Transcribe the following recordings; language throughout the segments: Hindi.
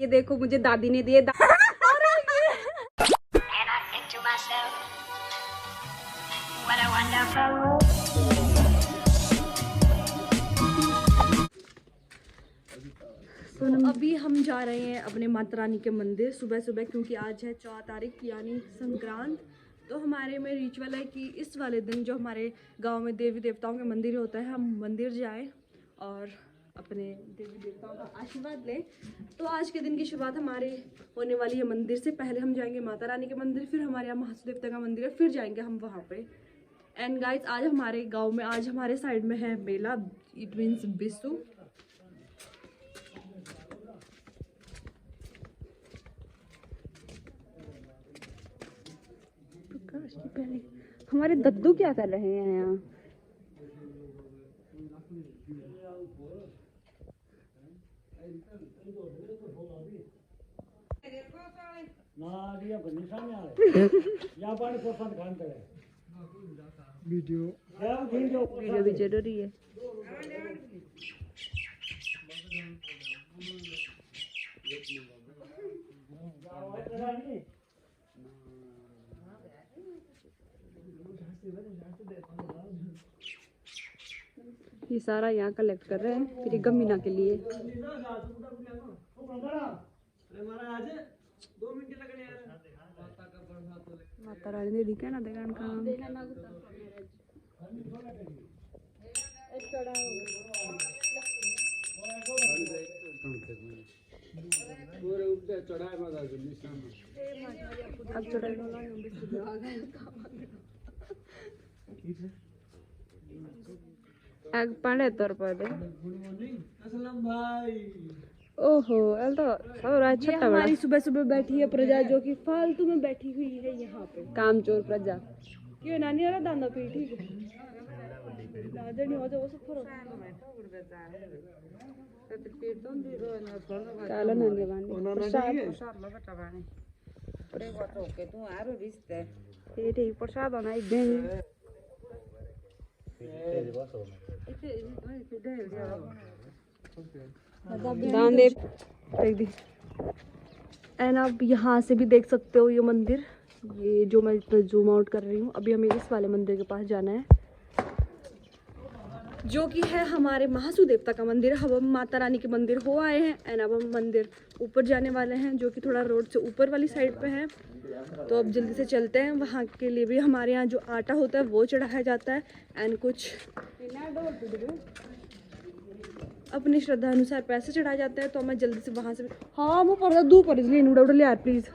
ये देखो मुझे दादी ने दिए अभी हम जा रहे हैं अपने माता रानी के मंदिर सुबह सुबह, क्योंकि आज है 4 तारीख यानी संक्रांत। तो हमारे में रिचुअल है कि इस वाले दिन जो हमारे गांव में देवी देवताओं के मंदिर होता है, हम मंदिर जाएं और अपने देवी देवताओं का आशीर्वाद लें। तो आज के दिन की शुरुआत हमारे होने वाली है मंदिर से। पहले हम जाएंगे माता रानी के मंदिर, फिर हमारे यहाँ महासू देवता का मंदिर है, फिर जाएंगे हम वहाँ पे। एंड गाइस, आज हमारे गाँव में, आज हमारे साइड में है मेला, इट मीन्स बिसु। हमारे दद्दू क्या कर रहे हैं यहाँ? वीडियो भी जरूरी है। ये सारा यहाँ कलेक्ट कर रहे हैं फिर गमीना के लिए। माता रानी ने दिखा ना देगा काम। एग पांडे तौर पर दे। ओहो, एल तो छोटा बड़ा। हमारी सुबह सुबह बैठी है प्रजा, जो कि फालतू में बैठी हुई है यहाँ पे। कामचोर प्रजा क्यों नानी वाला दाना पे ठीक है। नहीं हो जाओ सब करो काला नानी बानी प्रसाद लो बेटा बानी प्रे को के तू आरो रिश्ते ये ठीक प्रसाद होना एक दिन दान दे दी। एंड आप यहाँ से भी देख सकते हो ये मंदिर, ये जो मैं जूम आउट कर रही हूँ। अभी हमें इस वाले मंदिर के पास जाना है, जो कि है हमारे महासू देवता का मंदिर। हम माता रानी के मंदिर हो आए हैं एंड अब हम मंदिर ऊपर जाने वाले हैं, जो कि थोड़ा रोड से ऊपर वाली साइड पे है। तो अब जल्दी से चलते हैं। वहाँ के लिए भी हमारे यहाँ जो आटा होता है वो चढ़ाया जाता है एंड कुछ अपनी श्रद्धा अनुसार पैसे चढ़ाए जाते हैं। तो मैं जल्दी से वहाँ से हाँ वो पर दो पर इसलिए नूडा यार प्लीज़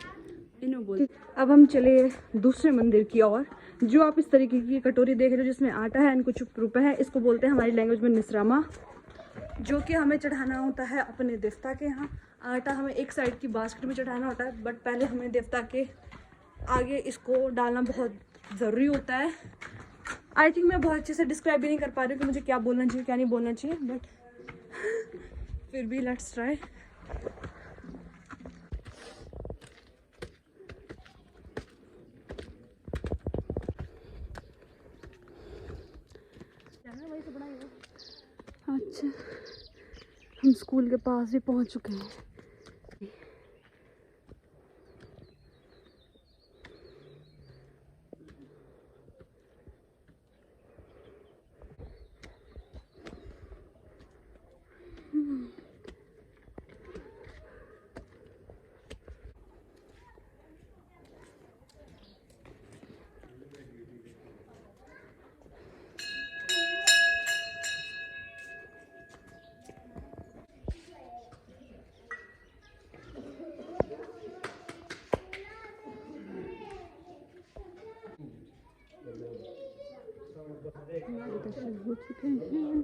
इन्हों बोल। अब हम चले दूसरे मंदिर की ओर, जो आप इस तरीके की कटोरी देख रहे हो जिसमें आटा है एंड कुछ रुपए है। इसको बोलते हैं हमारी लैंग्वेज में निसरामा, जो कि हमें चढ़ाना होता है अपने देवता के यहाँ। आटा हमें एक साइड की बास्केट में चढ़ाना होता है, बट पहले हमें देवता के आगे इसको डालना बहुत ज़रूरी होता है। आई थिंक मैं बहुत अच्छे से डिस्क्राइब भी नहीं कर पा रही हूँ कि मुझे क्या बोलना चाहिए क्या नहीं बोलना चाहिए, बट फिर भी लेट्स ट्राई। अच्छा, हम स्कूल के पास भी पहुंच चुके हैं। दर्शन हो चुके हैं।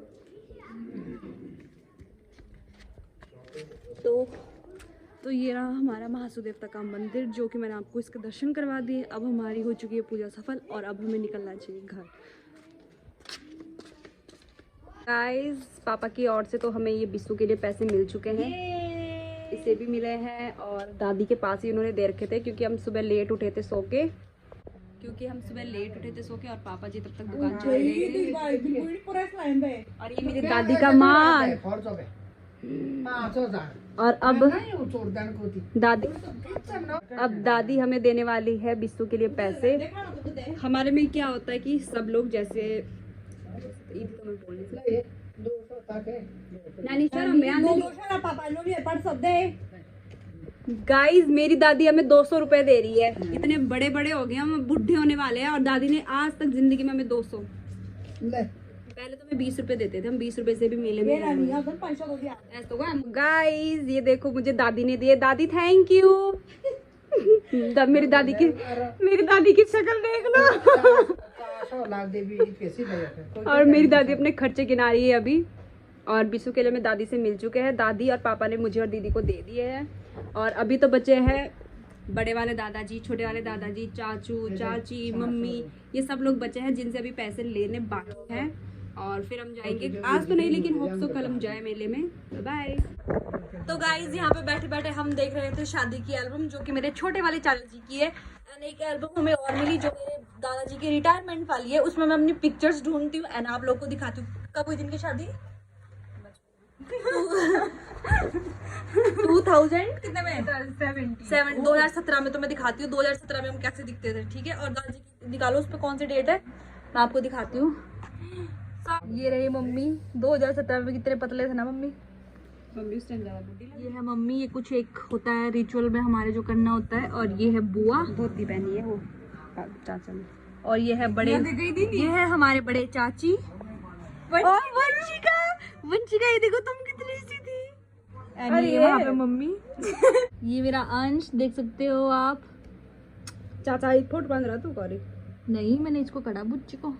तो ये रहा हमारा महासू देवता का मंदिर, जो कि मैंने आपको इसके दर्शन करवा दिए। अब हमारी हो चुकी है पूजा सफल और अब हमें निकलना चाहिए घर। गाइस, पापा की ओर से तो हमें ये बिस्सू के लिए पैसे मिल चुके हैं, इसे भी मिले हैं और दादी के पास ही उन्होंने दे रखे थे, क्योंकि हम सुबह लेट उठे थे सो के। और पापा जी तब तक दुकान चले गए थे। और ये मेरी दादी का माल, और अब दादी हमें देने वाली है बिस्सू के लिए पैसे। हमारे में क्या होता है कि सब लोग जैसे गाइस मेरी दादी हमें 200 रुपए दे रही है। इतने बड़े बड़े हो गए हम, बुढ़े होने वाले हैं और दादी ने आज तक जिंदगी में हमें 200, पहले तो हमें 20 रुपए देते थे, हम 20 रुपए से भी मेले में गाइस ये देखो मुझे दादी ने दिए, दादी थैंक यू। मेरी दादी की शक्ल देख लो। और मेरी दादी अपने खर्चे गिना रही है अभी। और बिस्सू के लिए मैं दादी से मिल चुके हैं, दादी और पापा ने मुझे और दीदी को दे दिए हैं। और अभी तो बचे हैं बड़े वाले दादाजी, छोटे वाले दादाजी, चाचू चाची, मम्मी, ये सब लोग बचे हैं जिनसे अभी पैसे लेने बाकी हैं। और फिर हम जाएंगे, आज तो नहीं लेकिन होप सो कल हम जाए मेले में। बाय। तो गाइज यहाँ पे बैठे बैठे हम देख रहे थे शादी की एल्बम जो कि मेरे छोटे वाले चाचा जी की है। एंड एक एल्बम हमें और मिली जो मेरे दादाजी की रिटायरमेंट वाली है, उसमें मैं अपनी पिक्चर्स ढूंढती हूँ एंड आप लोग को दिखाती हूँ। कब हुई जिनकी शादी? 2017 में। तो मैं दिखाती हूँ 2017 में हम कैसे दिखते थे, ठीक है। और दादाजी की निकालो उस पर कौन सी डेट है, मैं आपको दिखाती हूँ। ये रही मम्मी 2017 में, कितने पतले थे ना मम्मी उस टाइम ज्यादा बुढ़ी। ये है मम्मी, ये कुछ एक होता है रिचुअल में हमारे जो करना होता है। और ये है बुआ, धोती पहनी है वो चाचा ने। और ये है बड़े, ये है हमारे बड़े चाची। और वंशिका ये देखो तुम कितनी सी थी। ये वहाँ पे मम्मी। ये मेरा अंश देख सकते हो आप। चाचा एक फोटो बांध रहा तू कौरी? नहीं मैंने इसको कड़ा बुच्ची को।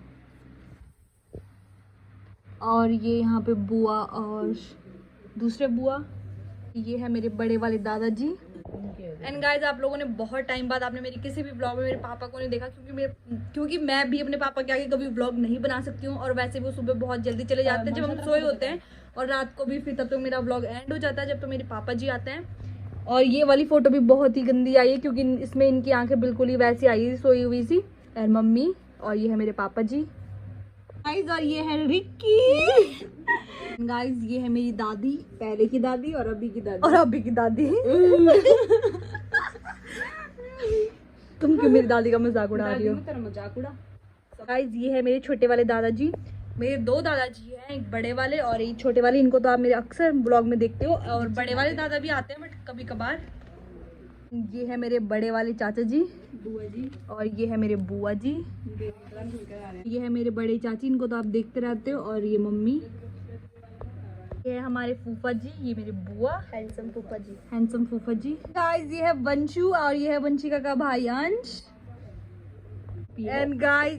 और ये यहाँ पे बुआ और दूसरे बुआ। ये है मेरे बड़े वाले दादाजी। एंड गाइज आप लोगों ने बहुत टाइम बाद आपने मेरी किसी भी ब्लॉग में मेरे पापा को नहीं देखा, क्योंकि मैं भी अपने पापा के आगे कभी ब्लॉग नहीं बना सकती हूँ। और वैसे भी वो सुबह बहुत जल्दी चले जाते हैं जब हम सोए होते हैं, और रात को भी फिर तब तक मेरा ब्लॉग एंड हो जाता है जब तो मेरे पापा जी आते हैं। और ये वाली फोटो भी बहुत ही गंदी आई है क्योंकि इसमें इनकी आंखें बिल्कुल ही वैसी आई थी, सोई हुई सी। एंड मम्मी, और ये है मेरे पापा जी गाइज, और ये है रिक्की गाइज। ये है मेरी दादी, पहले की दादी और अभी की दादी। तुम क्यों मेरी दादी का मजाक उड़ा रही हो? मजाक उड़ा। गाइज ये है मेरे छोटे वाले दादाजी। मेरे 2 दादाजी हैं, एक बड़े वाले और एक छोटे वाले। इनको तो आप मेरे अक्सर ब्लॉग में देखते हो। और बड़े वाले दादा भी आते हैं बट कभी कभार। ये है मेरे बड़े वाले चाचा जी, बुआ जी। और ये है मेरे बुआ जी। ये है मेरे बड़े चाची, इनको तो आप देखते रहते हो। और ये मम्मी। ये है हमारे फूफा जी, ये मेरे बुआ, हैंडसम फूफा जी। गाइस ये है वंशु और ये है वंशिका का भाई अंश। एंड गाइस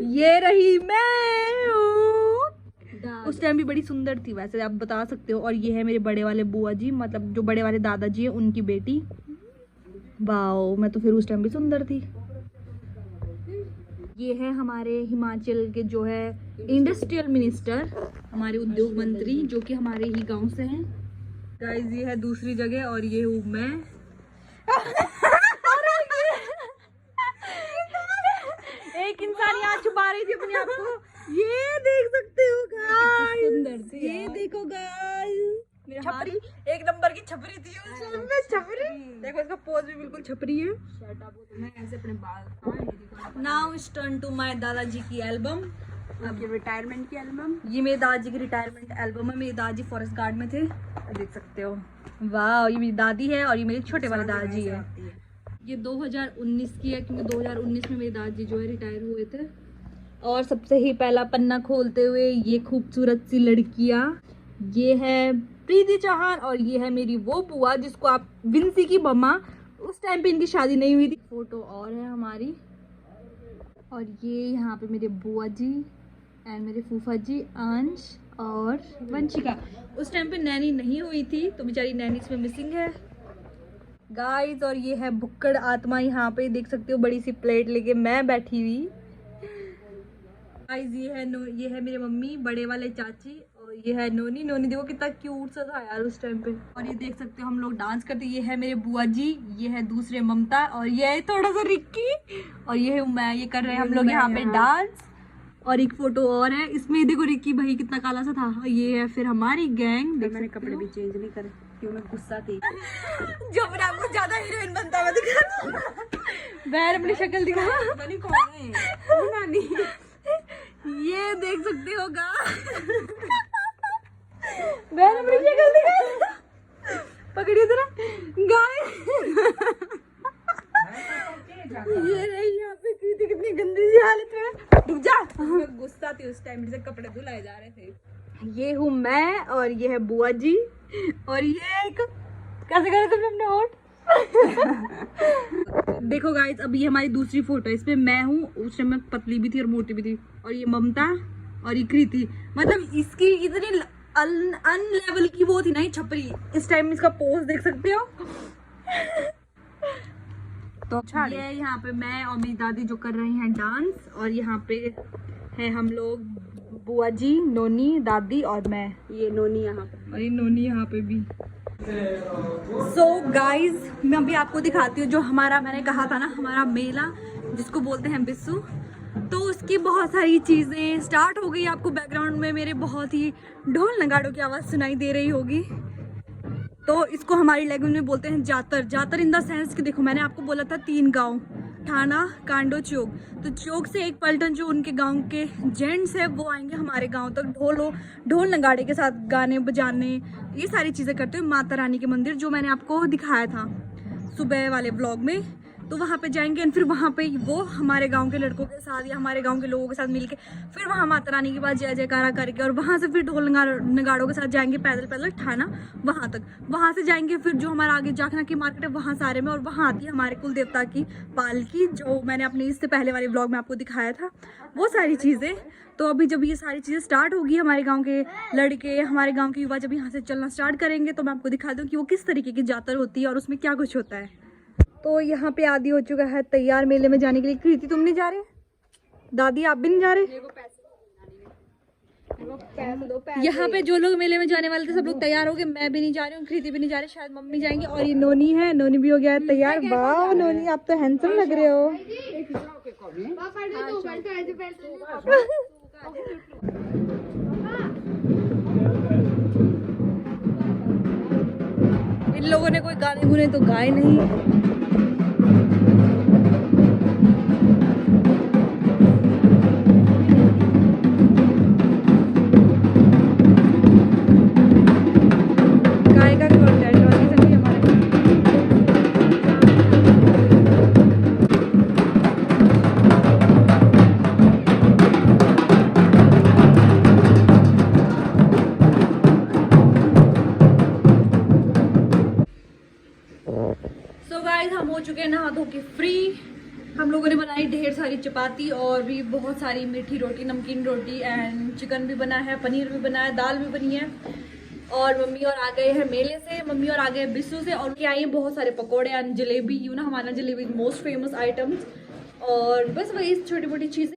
ये रही मैं। उस टाइम भी बड़ी सुंदर थी वैसे आप बता सकते हो। और ये है मेरे बड़े वाले बुआ जी, मतलब जो बड़े वाले दादाजी है उनकी बेटी। वाओ, मैं तो फिर उस टाइम भी सुंदर थी। ये है हमारे हिमाचल के जो है इंडस्ट्रियल मिनिस्टर, हमारे उद्योग मंत्री, जो कि हमारे ही गांव से हैं। गाइस ये है दूसरी जगह और ये हूँ मैं। एक इंसान यहाँ छुपा रही थी अपने आप को, ये देख सकते हो गाइस, सुंदर सी। ये देखो गाइस, छपरी, एक नंबर की छपरी थी उसमें। छपरी देखो, इसका पोज भी बिल्कुल छपरी है। मैं ऐसे अपने बाल। Now it's turn to my दादाजी की एल्बम, रिटायरमेंट की एल्बम। ये मेरे दादाजी की रिटायरमेंट एल्बम है। मेरे दादाजी फॉरेस्ट गार्ड में थे, देख सकते हो। वाह, ये मेरी दादी है और ये मेरे छोटे वाले दादाजी है। ये 2019 की है क्योंकि 2019 में मेरे दादाजी जो है रिटायर हुए थे। और सबसे ही पहला पन्ना खोलते हुए ये खूबसूरत सी लड़कियां, ये है प्रीति चौहान और ये है मेरी वो बुआ जिसको आप विंसी की मम्मा, उस टाइम पे इनकी शादी नहीं हुई थी। फोटो और है हमारी। और ये यहाँ पे मेरे बुआ जी एंड मेरे फूफा जी अंश और वंशिका। उस टाइम पे नैनी नहीं हुई थी तो बेचारी नैनी इसमें मिसिंग है गाइस। और ये है भुक्कड़ आत्मा, यहाँ पे देख सकते हो बड़ी सी प्लेट लेके मैं बैठी हुई गाइस। ये है मेरी मम्मी, बड़े वाले चाची, और ये है नोनी। नोनी देखो कितना क्यूट सा था यार उस टाइम पे। और ये देख सकते हो हम लोग डांस करते। ये है मेरे बुआ जी, ये है दूसरे ममता और ये है थोड़ा सा रिक्की और ये है मैं। ये कर रहे हैं हम लोग यहाँ पे डांस। और एक फोटो और है इसमें, देखो रिक्की भाई कितना काला सा था। ये है फिर हमारी गैंग। मैंने कपड़े भी चेंज नहीं करे क्यों, मैं गुस्सा थी। जो अपने आपको ज्यादा हीरोइन बनता है दिखा, बहन अपनी शक्ल दिखा। कौन है ये देख सकते हो बहन अपनी शक्ल दिखा, पकड़िए जरा गाय। ये रही यहाँ पे कृति, कितनी गंदी सी हालत में। रुक जा, मैं गुस्सा थी उस टाइम से कपड़े धुलाए जा रहे थे। ये हूँ मैं और ये है बुआ जी और ये एक कैसे करे तुमने अपने होठ। देखो गाइस, अब ये हमारी दूसरी फोटो है, इसमें मैं हूँ, उस टाइम मैं पतली भी थी और मोटी भी थी, और ये ममता और ये कृति। मतलब इसकी इतनी अनलेवल की वो थी ना ये छपरी। इस टाइम इसका पोज देख सकते हो। तो ये यहाँ पे मैं और मेरी दादी जो कर रही हैं डांस, और यहाँ पे है हम लोग बुआ जी, नोनी, दादी और मैं। ये नोनी यहाँ पे और ये नोनी यहाँ पे भी। सो गाइज, मैं अभी आपको दिखाती हूँ जो हमारा, मैंने कहा था ना हमारा मेला जिसको बोलते हैं बिस्सू, तो उसकी बहुत सारी चीज़ें स्टार्ट हो गई। आपको बैकग्राउंड में मेरे बहुत ही ढोल नगाड़ों की आवाज़ सुनाई दे रही होगी। तो इसको हमारी लैंग्वेज में बोलते हैं जातर। जातर इन द सेंस कि देखो मैंने आपको बोला था 3 गांव, ठाना, कांडो, चौक। तो चौक से एक पलटन जो उनके गांव के जेंट्स है वो आएंगे हमारे गांव तक ढोल नगाड़े के साथ, गाने बजाने, ये सारी चीज़ें करते हुए माता रानी के मंदिर जो मैंने आपको दिखाया था सुबह वाले ब्लॉग में। तो वहाँ पे जाएंगे और फिर वहाँ पे वो हमारे गांव के लड़कों के साथ या हमारे गांव के लोगों के साथ मिलके फिर वहाँ माता रानी के पास जय जयकारा करके, और वहाँ से फिर ढोल नगाड़ों के साथ जाएंगे पैदल पैदल ठाना वहाँ तक। वहाँ से जाएंगे फिर जो हमारा आगे जाखना की मार्केट है वहाँ सारे में, और वहाँ आती है हमारे कुल देवता की पालकी जो मैंने अपने इससे पहले वाले ब्लॉग में आपको दिखाया था, वो सारी चीज़ें। तो अभी जब ये सारी चीज़ें स्टार्ट होगी, हमारे गांव के लड़के, हमारे गांव के युवा जब यहाँ से चलना स्टार्ट करेंगे, तो मैं आपको दिखा दूँ कि वो किस तरीके की जातर होती है और उसमें क्या कुछ होता है। तो यहाँ पे आदि हो चुका है तैयार मेले में जाने के लिए। कृति तुम नहीं जा रहे? दादी आप भी नहीं जा रहे? यहाँ पे जो लोग मेले में जाने वाले थे सब लोग तैयार हो गए, मैं भी नहीं जा रही हूँ, कृति भी नहीं जा रही, शायद मम्मी जाएंगी। और ये नोनी है, नोनी भी हो गया है तैयार। वाह नोनी, आप तो हैंडसम लग रहे हो। इन लोगों ने कोई गाने गुने तो गाए नहीं। हम हो चुके हैं नहा धो के फ्री। हम लोगों ने बनाई ढेर सारी चपाती और भी बहुत सारी मीठी रोटी, नमकीन रोटी, एंड चिकन भी बना है, पनीर भी बना है, दाल भी बनी है। और मम्मी और आ गए हैं मेले से, मम्मी और आ गए बिस्सू से, और उनके आई हैं बहुत सारे पकोड़े एंड जलेबी। यू ना हमारा जलेबी मोस्ट फेमस आइटम्स, और बस वही छोटी मोटी चीज़ें।